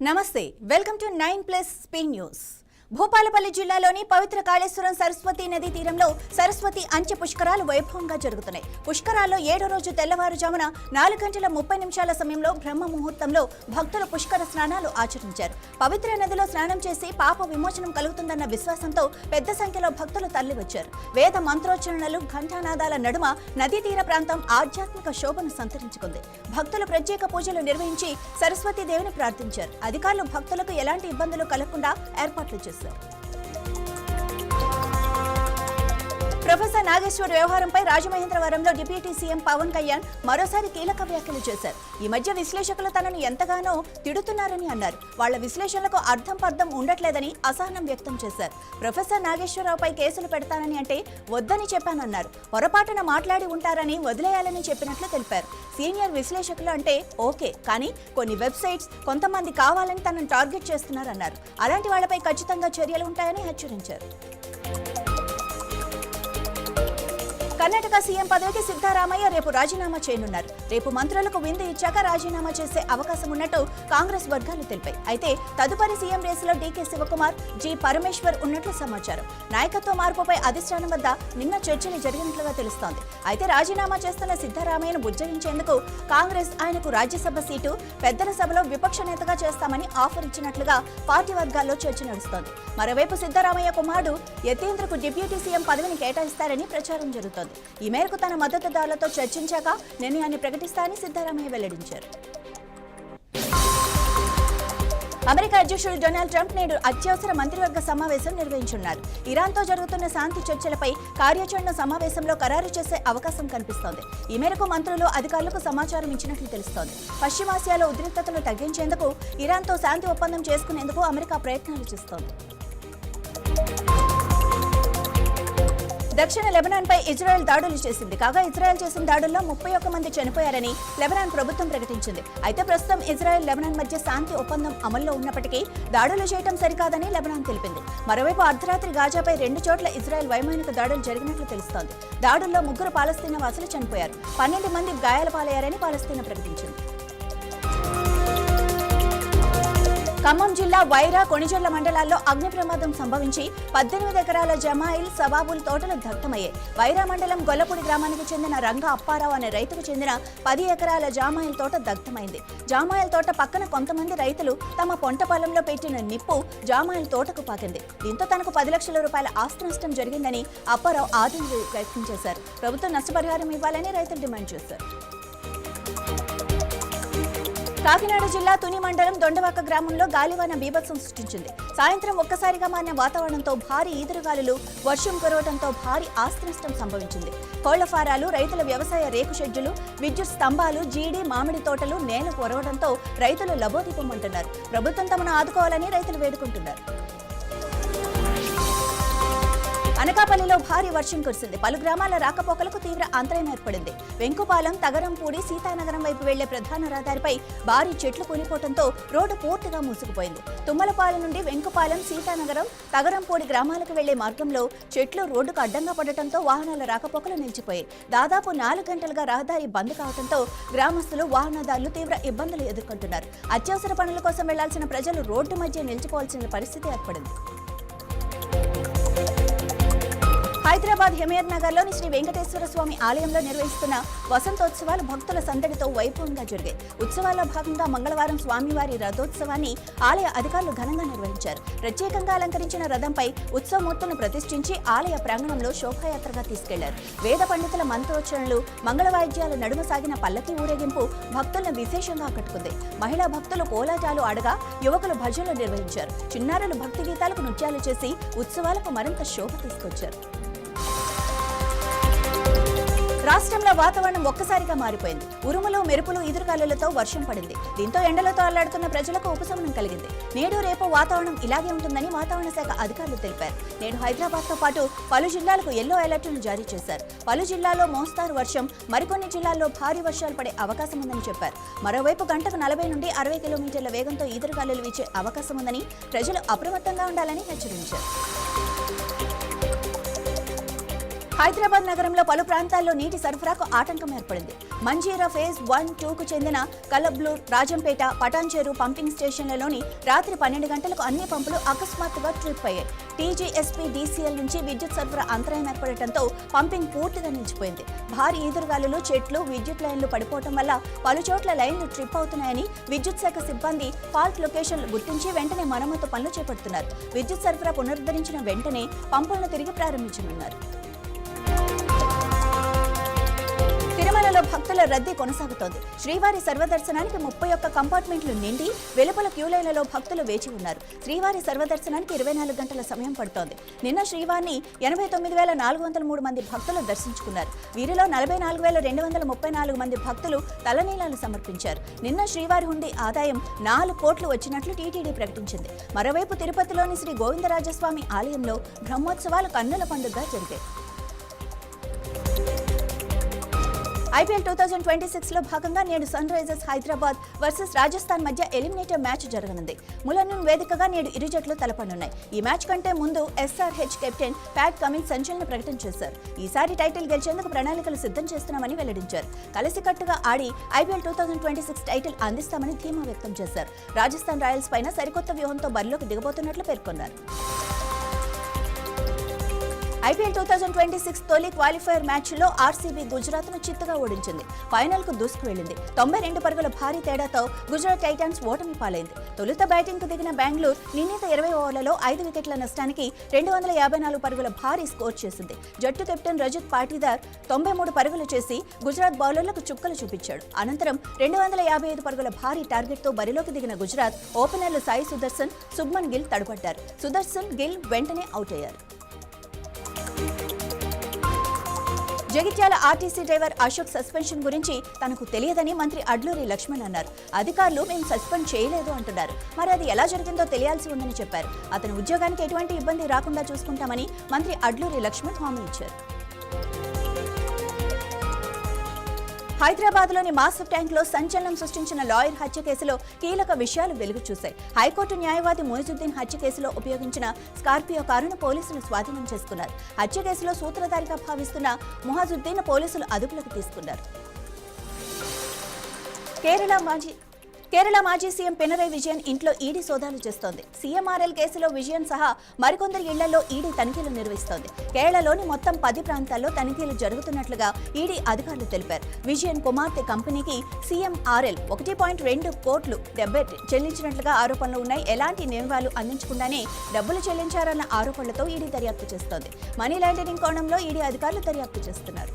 నమస్తే welcome to 9+ Spain news. Bhupalpally జిల్లాలోని పవిత్ర కాళేశ్వరం సరస్వతి నదీ తీరంలో సరస్వతి అంచె పుష్కరాలు వైభవంగా జరుగుతున్నాయి। పుష్కరాల్లో 7వ రోజు తెల్లవారుజామున 4:30 సమయంలో బ్రహ్మ ముహూర్తంలో భక్తులు పుష్కర స్నానాలు ఆచరించారు। పవిత్ర నదిలో స్నానం చేసి పాప విమోచనం కలుగుతుందన్న విశ్వాసంతో పెద్ద సంఖ్యలో భక్తులు తరలివచ్చారు। వేద మంత్రోచ్చరణలు ఘంటానాదాల నడుమ నదీ తీర ప్రాంతం ఆధ్యాత్మిక శోభను సంతరించుకుంది। భక్తులు ప్రత్యేక పూజలు నిర్వహించి సరస్వతి దేవిని ప్రార్థించారు। అధికారులు భక్తులకు ఎలాంటి ఇబ్బందులు కలగకుండా ఏర్పాట్లు చేశారు। ప్రొఫెసర్ నాగేశ్వర్ వ్యవహారంపై రాజమహేంద్రవరంలో డిప్యూటీ సీఎం పవన్ కళ్యాణ్ మరోసారి కీలక వ్యాఖ్యలు చేశారు। ఈ మధ్య విశ్లేషకులు తనను ఎంతగానో తిడుతున్నారని అన్నారు। వాళ్ల విశ్లేషణలకు అర్థం పర్థం ఉండట్లేదని అసహనం వ్యక్తం చేశారు। ప్రొఫెసర్ నాగేశ్వరరావుపై కేసులు పెడతానని అంటే వద్దని చెప్పానన్నారు। పొరపాటున మాట్లాడి ఉంటారని వదిలేయాలని చెప్పినట్లు తెలిపారు। సీనియర్ విశ్లేషకులు అంటే ఓకే, కానీ కొన్ని వెబ్సైట్స్ కొంతమంది కావాలని తనను టార్గెట్ చేస్తున్నారన్నారు। అలాంటి వాళ్లపై ఖచ్చితంగా చర్యలు ఉంటాయని హెచ్చరించారు। కర్ణాటక సీఎం పదవికి సిద్ధరామయ్య రేపు రాజీనామా చేయనున్నారు। రేపు మంత్రులకు విందు ఇచ్చాక రాజీనామా చేసే అవకాశం ఉన్నట్టు కాంగ్రెస్ వర్గాలు తెలిపాయి। అయితే తదుపరి సీఎం రేసులో డీకే శివకుమార్, జి పరమేశ్వర్ ఉన్నట్లు సమాచారం। నాయకత్వ మార్పుపై అధిష్టానం వద్ద నిన్న చర్చలు జరిగినట్లుగా తెలుస్తోంది। అయితే రాజీనామా చేస్తున్న సిద్ధరామయ్యను బుజ్జగించేందుకు కాంగ్రెస్ ఆయనకు రాజ్యసభ సీటు, పెద్దల సభలో విపక్ష నేతగా చేస్తామని ఆఫర్ ఇచ్చినట్లుగా పార్టీ వర్గాల్లో చర్చ నడుస్తోంది। మరోవైపు సిద్ధరామయ్య కుమారుడు యతీంద్రకు డిప్యూటీ సీఎం పదవిని కేటాయిస్తారని ప్రచారం జరుగుతోంది। ఈ మేరకు తన మద్దతుదారులతో చర్చించాక నిర్ణయాన్ని ప్రకటిస్తారని సిద్ధరామయ్య వెల్లడించారు। అమెరికా అధ్యక్షుడు డొనాల్డ్ ట్రంప్ నేడు అత్యవసర మంత్రివర్గ సమావేశం నిర్వహించనున్నారు। ఇరాన్తో జరుగుతున్న శాంతి చర్చలపై కార్యాచరణ సమావేశంలో ఖరారు చేసే అవకాశం కనిపిస్తోంది। ఈ మేరకు మంత్రులు అధికారులకు సమాచారం ఇచ్చినట్లు తెలుస్తోంది। పశ్చిమాసియాలో ఉద్రిక్తతలు తగ్గించేందుకు ఇరాన్తో శాంతి ఒప్పందం చేసుకునేందుకు అమెరికా ప్రయత్నాలు చేస్తోంది। దక్షిణ లెబనాన్పై ఇజ్రాయెల్ దాడులు చేసింది। కాగా ఇజ్రాయెల్ చేసిన దాడుల్లో 31 మంది చనిపోయారని లెబనాన్ ప్రభుత్వం ప్రకటించింది। అయితే ప్రస్తుతం ఇజ్రాయెల్ లెబనాన్ మధ్య శాంతి ఒప్పందం అమల్లో ఉన్నప్పటికీ దాడులు చేయడం సరికాదని లెబనాన్ తెలిపింది। మరోవైపు అర్ధరాత్రి గాజాపై 2 చోట్ల ఇజ్రాయెల్ వైమానిక దాడులు జరిగినట్లు తెలుస్తోంది। దాడుల్లో 3 పాలస్తీనా వాసులు చనిపోయారు, 12 మంది గాయాల పాలయ్యారని పాలస్తీనా ప్రకటించింది। ఖమ్మం జిల్లా వైరా, కొణిజర్ల మండలాల్లో అగ్ని ప్రమాదం సంభవించి 18 ఎకరాల జమాయిల్, సబాబుల్ తోటలు దగ్ధమయ్యాయి। వైరా మండలం గొల్లపూడి గ్రామానికి చెందిన రంగ అప్పారావు అనే రైతుకు చెందిన 10 ఎకరాల జామాయిల్ తోట దగ్ధమైంది। జామాయిల్ తోట పక్కన కొంతమంది రైతులు తమ పొంట పొలంలో పెట్టిన నిప్పు జామాయిల్ తోటకు పాకింది। దీంతో తనకు 10 లక్షల రూపాయల ఆస్తి నష్టం జరిగిందని అప్పారావు ఆందోళన వ్యక్తం చేశారు। ప్రభుత్వం నష్టపరిహారం ఇవ్వాలని రైతులు డిమాండ్ చేశారు। కాకినాడ జిల్లా తుని మండలం దొండవాక గ్రామంలో గాలివాన బీభత్సం సృష్టించింది। సాయంత్రం ఒక్కసారిగా మారిన వాతావరణంతో భారీ ఈదురుగాలులు, వర్షం కురవడంతో భారీ ఆస్తి నష్టం సంభవించింది। కోళ్ల ఫారాలు, రైతుల వ్యవసాయ రేకు షెడ్యూలు, విద్యుత్ స్తంభాలు, జీడి, మామిడి తోటలు నేల కొరవడంతో రైతులు లబోదిపమంటున్నారు। ప్రభుత్వం తమను ఆదుకోవాలని రైతులు వేడుకుంటున్నారు। అనకాపల్లిలో భారీ వర్షం కురిసింది। పలు గ్రామాల రాకపోకలకు తీవ్ర అంతరాయం ఏర్పడింది। వెంకుపాలెం, తగరంపూడి, సీతానగరం వైపు వెళ్లే ప్రధాన రహదారిపై భారీ చెట్లు కూలిపోవడంతో రోడ్డు పూర్తిగా మూసుకుపోయింది। తుమ్మలపాలెం నుండి వెంకుపాలెం, సీతానగరం, తగరంపూడి గ్రామాలకు వెళ్లే మార్గంలో చెట్లు రోడ్డుకు అడ్డంగా పడటంతో వాహనాల రాకపోకలు నిలిచిపోయాయి। దాదాపు 4 గంటలుగా రహదారి బంద్ కావడంతో గ్రామస్తులు, వాహనదారులు తీవ్ర ఇబ్బందులు ఎదుర్కొంటున్నారు। అత్యవసర పనుల కోసం వెళ్లాల్సిన ప్రజలు రోడ్డు మధ్య నిలిచిపోవాల్సిన పరిస్థితి ఏర్పడింది। హైదరాబాద్ హెమేర్ నగర్లోని శ్రీ వెంకటేశ్వర స్వామి ఆలయంలో నిర్వహిస్తున్న వసంతోత్సవాలు భక్తుల సందడితో వైభవంగా జరిగాయి। ఉత్సవాల్లో భాగంగా మంగళవారం స్వామివారి రథోత్సవాన్ని ఆలయ అధికారులు ఘనంగా నిర్వహించారు। ప్రత్యేకంగా అలంకరించిన రథంపై ఉత్సవమూర్తులను ప్రతిష్ఠించి ఆలయ ప్రాంగణంలో శోభాయాత్రగా తీసుకెళ్లారు। వేద పండితుల మంత్రోచ్చరణలు, మంగళవాయిద్యాల నడుమ సాగిన పల్లకి ఊరేగింపు భక్తులను విశేషంగా ఆకట్టుకుంది। మహిళా భక్తులు కోలాటాలు ఆడగా, యువకులు భజనలు నిర్వహించారు। చిన్నారులు భక్తి గీతాలకు నృత్యాలు చేసి ఉత్సవాలకు మరింత శోభ తీసుకొచ్చారు। రాష్ట్రంలో వాతావరణం ఒక్కసారిగా మారిపోయింది। ఉరుములు, మెరుపులు, ఈదురుగాలులతో వర్షం పడింది। దీంతో ఎండలతో అల్లాడుతున్న ప్రజలకు ఉపశమనం కలిగింది। నేడు రేపు వాతావరణం ఇలాగే ఉంటుందని వాతావరణ శాఖ అధికారులు తెలిపారు। నేడు హైదరాబాద్తో పాటు పలు జిల్లాలకు ఎల్లో అలర్టులు జారీ చేశారు। పలు జిల్లాల్లో మోస్తారు వర్షం, మరికొన్ని జిల్లాల్లో భారీ వర్షాలు పడే అవకాశం ఉందని చెప్పారు। మరోవైపు గంటకు 40 నుండి 60 కిలోమీటర్ల వేగంతో ఈదురుగాలులు వీచే అవకాశం ఉందని ప్రజలు అప్రమత్తంగా ఉండాలని హెచ్చరించారు। హైదరాబాద్ నగరంలో పలు ప్రాంతాల్లో నీటి సరఫరాకు ఆటంకం ఏర్పడింది. మంజీరా ఫేజ్ 1-2కు చెందిన కలబ్లూర్, రాజంపేట, పటాన్చెరు పంపింగ్ స్టేషన్లలోని రాత్రి 12 గంటలకు అన్ని పంపులు అకస్మాత్తుగా ట్రిప్ అయ్యాయి. టీజీఎస్పీ డీసీఎల్ నుంచి విద్యుత్ సరఫరా అంతరాయం ఏర్పడటంతో పంపింగ్ పూర్తిగా నిలిచిపోయింది. భారీ ఈదురుగాలులు, చెట్లు, విద్యుత్ లైన్లు పడిపోవడం వల్ల పలుచోట్ల లైన్లు ట్రిప్ అవుతున్నాయని విద్యుత్ శాఖ సిబ్బంది ఫాల్ట్ లొకేషన్లు గుర్తించి వెంటనే మరమ్మతు పనులు చేపడుతున్నారు. విద్యుత్ సరఫరా పునరుద్ధరించిన వెంటనే పంపులను తిరిగి ప్రారంభించనున్నారు. తిరుమలలో భక్తుల రద్దీ కొనసాగుతోంది. శ్రీవారి సర్వదర్శనానికి 31 కంపార్ట్మెంట్లు నిండి వెలుపల క్యూలైన్లలో భక్తులు వేచి ఉన్నారు. శ్రీవారి సర్వదర్శనానికి 24 గంటల సమయం పడుతోంది. నిన్న శ్రీవారిని 89,403 మంది భక్తులు దర్శించుకున్నారు. వీరిలో 44,234 మంది భక్తులు తలనీలాలు సమర్పించారు. నిన్న శ్రీవారి హుండీ ఆదాయం 4 కోట్లు వచ్చినట్లు టీటీడీ ప్రకటించింది. మరోవైపు తిరుపతిలోని శ్రీ గోవిందరాజస్వామి ఆలయంలో బ్రహ్మోత్సవాలు కన్నుల పండుగగా జరిగాయి. ఐపీఎల్ 2026లో భాగంగా నేడు సన్ రైజర్స్ హైదరాబాద్ వర్సెస్ రాజస్థాన్ మధ్య ఎలిమినేటర్ మ్యాచ్ జరగనుంది. ములనూన్ వేదికగా నేడు ఇరు జట్లు తలపనున్నాయి. ఈ మ్యాచ్ కంటే ముందు ఎస్ఆర్హెచ్ కెప్టెన్ ప్యాట్ కమిన్స్ సంచలన ప్రకటన చేశారు. ఈసారి టైటిల్ గెలిచేందుకు ప్రణాళికలు సిద్ధం చేస్తున్నామని వెల్లడించారు. కలిసికట్టుగా ఆడి ఐపీఎల్ 2026 టైటిల్ అందిస్తామని ధీమా వ్యక్తం చేశారు. రాజస్థాన్ రాయల్స్ పైన సరికొత్త వ్యూహంతో బరిలోకి దిగబోతున్నట్లు పేర్కొన్నారు. ఐపీఎల్ 2026 తొలి క్వాలిఫైర్ మ్యాచ్లో ఆర్సీబీ గుజరాత్ను చిత్తుగా ఓడించింది. ఫైనల్కు దూసుకువెళ్లింది. 92 పరుగుల భారీ తేడాతో గుజరాత్ టైటాన్స్ ఓటమి పాలైంది. తొలుత బ్యాటింగ్కు దిగిన బెంగళూరు నిర్ణీత 20 ఓవర్లలో 5 వికెట్ల నష్టానికి 254 పరుగుల భారీ స్కోర్ చేసింది. జట్టు కెప్టెన్ రజత్ పాటీదార్ 93 పరుగులు చేసి గుజరాత్ బౌలర్లకు చుక్కలు చూపించాడు. అనంతరం 255 పరుగుల భారీ టార్గెట్తో బరిలోకి దిగిన గుజరాత్ ఓపెనర్లు సాయి సుదర్శన్, శుభ్మన్ గిల్ తడుపడ్డారు. సుదర్శన్, గిల్ వెంటనే అవుట్ అయ్యారు. Jagtial RTC driver Ashok suspension గురించి తనకు తెలియదని మంత్రి అడ్లూరి లక్ష్మణ్ అన్నారు. అధికారులు మేము సస్పెండ్ చేయలేదు అంటున్నారు. మరి అది ఎలా జరిగిందో తెలియాల్సి ఉందని చెప్పారు. అతని ఉద్యోగానికి ఎటువంటి ఇబ్బంది రాకుండా చూసుకుంటామని మంత్రి అడ్లూరి లక్ష్మణ్ హామీ ఇచ్చారు. హైదరాబాద్లోని మాస్టర్ ట్యాంక్లో సంచలనం సృష్టించిన లాయర్ హత్య కేసులో కీలక విషయాలు వెలుగు చూశాయి. హైకోర్టు న్యాయవాది మొయిజుద్దీన్ హత్య కేసులో ఉపయోగించిన స్కార్పియో కారును పోలీసులు స్వాధీనం చేసుకున్నారు. హత్య కేసులో సూత్రధారిగా భావిస్తున్న మొహాజుద్దీన్ పోలీసులు అదుపులోకి తీసుకున్నారు. కేరళ మాజీ సీఎం పినరయి విజయన్ ఇంట్లో ఈడీ సోదాలు చేస్తోంది. సీఎంఆర్ఎల్ కేసులో విజయన్ సహా మరికొందరి ఇళ్లలో ఈడీ తనిఖీలు నిర్వహిస్తోంది. కేరళలోని మొత్తం 10 ప్రాంతాల్లో తనిఖీలు జరుగుతున్నట్లుగా ఈడీ అధికారులు తెలిపారు. విజయన్ కుమార్తె కంపెనీకి సీఎంఆర్ఎల్ 1.2 కోట్లు చెల్లించినట్లుగా ఆరోపణలు ఉన్నాయి. ఎలాంటి నియమాలు అందించకుండానే డబ్బులు చెల్లించారన్న ఆరోపణలతో ఈడీ దర్యాప్తు చేస్తోంది. మనీ లాండరింగ్ కోణంలో ఈడీ అధికారులు దర్యాప్తు చేస్తున్నారు.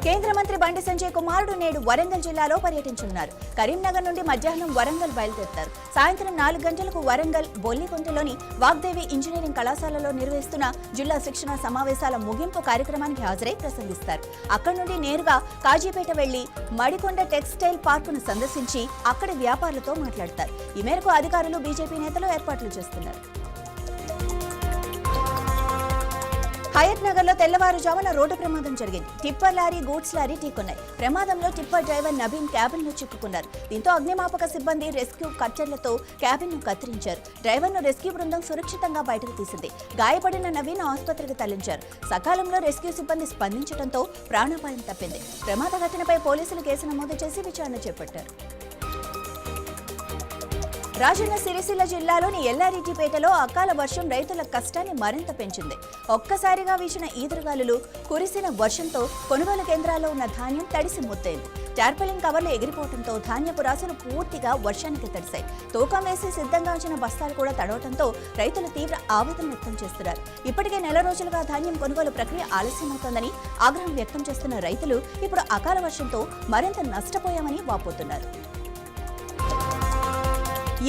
కేంద్ర మంత్రి బండి సంజయ్ కుమారుడు నేడు వరంగల్ జిల్లాలో పర్యటించనున్నారు. కరీంనగర్ నుండి మధ్యాహ్నం వరంగల్ బయలుదేరుతారు. సాయంత్రం 4 గంటలకు వరంగల్ బొల్లికుంటలోని వాగ్దేవి ఇంజనీరింగ్ కళాశాలలో నిర్వహిస్తున్న జిల్లా శిక్షణ సమావేశాల ముగింపు కార్యక్రమానికి హాజరై ప్రసంగిస్తారు. అక్కడి నుండి నేరుగా కాజీపేట వెళ్లి మడికొండ టెక్స్టైల్ పార్కును సందర్శించి అక్కడి వ్యాపారులతో మాట్లాడతారు. ఈ మేరకు అధికారులు, బీజేపీ నేతలు ఏర్పాట్లు చేస్తున్నారు. హయత్ నగర్లో తెల్లవారుజామున రోడ్డు ప్రమాదం జరిగింది. టిప్పర్ లారీ, గూడ్స్ లారీ ఢీకొన్నాయి. ప్రమాదంలో టిప్పర్ డ్రైవర్ నవీన్ క్యాబిన్లో చిక్కుకున్నారు. దీంతో అగ్నిమాపక సిబ్బంది రెస్క్యూ కట్టర్లతో క్యాబిన్ను కత్తిరించారు. డ్రైవర్ను రెస్క్యూ బృందం సురక్షితంగా బయటకు తీసింది. గాయపడిన నవీన్ ఆసుపత్రికి తరలించారు. సకాలంలో రెస్క్యూ సిబ్బంది స్పందించడంతో ప్రాణాపాయం తప్పింది. ప్రమాద ఘటనపై పోలీసులు కేసు నమోదు చేసి విచారణ చేపట్టారు. రాజన్న సిరిసిల్ల జిల్లాలోని ఎల్లారెడ్డిపేటలో అకాల వర్షం రైతుల కష్టాన్ని మరింత పెంచింది. ఒక్కసారిగా వీచిన ఈదురుగాలులు, కురిసిన వర్షంతో కొనుగోలు కేంద్రాల్లో ఉన్న ధాన్యం తడిసి ముద్దైంది. టార్పాలిన్ కవర్లు ఎగిరిపోవడంతో ధాన్యపు రాసులు పూర్తిగా వర్షానికి తడిశాయి. తూకం వేసి సిద్ధంగా ఉంచిన బస్తాలు కూడా తడవడంతో రైతులు తీవ్ర ఆవేదన వ్యక్తం చేస్తున్నారు. ఇప్పటికే నెల రోజులుగా ధాన్యం కొనుగోలు ప్రక్రియ ఆలస్యమవుతోందని ఆగ్రహం వ్యక్తం చేస్తున్న రైతులు ఇప్పుడు అకాల వర్షంతో మరింత నష్టపోయామని వాపోతున్నారు.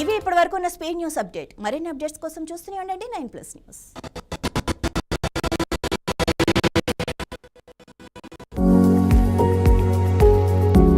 ఇవి ఇప్పటి వరకు ఉన్న స్పీడ్ న్యూస్ అప్డేట్. మరిన్ని అప్డేట్స్ కోసం చూస్తూనే ఉండండి 9+ న్యూస్.